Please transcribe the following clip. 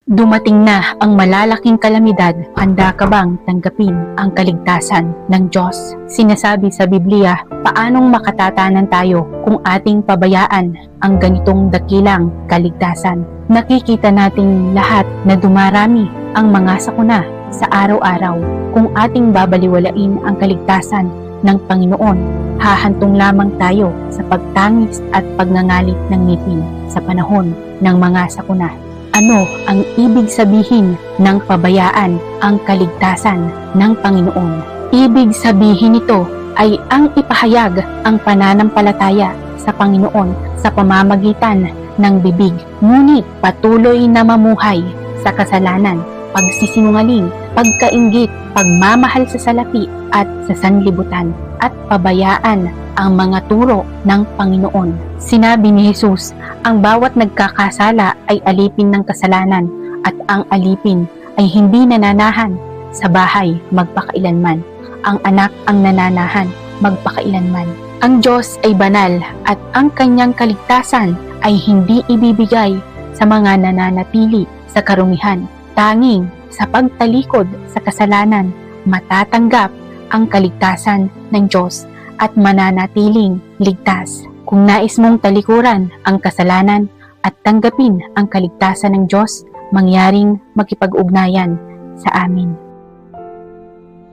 Dumating na ang malalaking kalamidad, handa ka bang tanggapin ang kaligtasan ng Diyos? Sinasabi sa Biblia, paanong makatatanan tayo kung ating pabayaan ang ganitong dakilang kaligtasan? Nakikita nating lahat na dumarami ang mga sakuna sa araw-araw. Kung ating babaliwalain ang kaligtasan ng Panginoon, hahantong lamang tayo sa pagtangis at pagngangalit ng ngipin sa panahon ng mga sakuna. Ano ang ibig sabihin ng pabayaan ang kaligtasan ng Panginoon? Ibig sabihin nito ay ang ipahayag ang pananampalataya sa Panginoon sa pamamagitan ng bibig, ngunit patuloy na mamuhay sa kasalanan, pagsisinungaling, pagkainggit, pagmamahal sa salapi at sa sanlibutan, at pabayaan ang mga turo ng Panginoon. Sinabi ni Jesus, ang bawat nagkakasala ay alipin ng kasalanan, at ang alipin ay hindi nananahan sa bahay magpakailanman. Ang anak ang nananahan magpakailanman. Ang Diyos ay banal, at ang kanyang kaligtasan ay hindi ibibigay sa mga nananatili sa karumihan. Tanging sa pagtalikod sa kasalanan, matatanggap ang kaligtasan ng Diyos at mananatiling ligtas. Kung nais mong talikuran ang kasalanan at tanggapin ang kaligtasan ng Diyos, mangyaring makipag-ugnayan sa amin.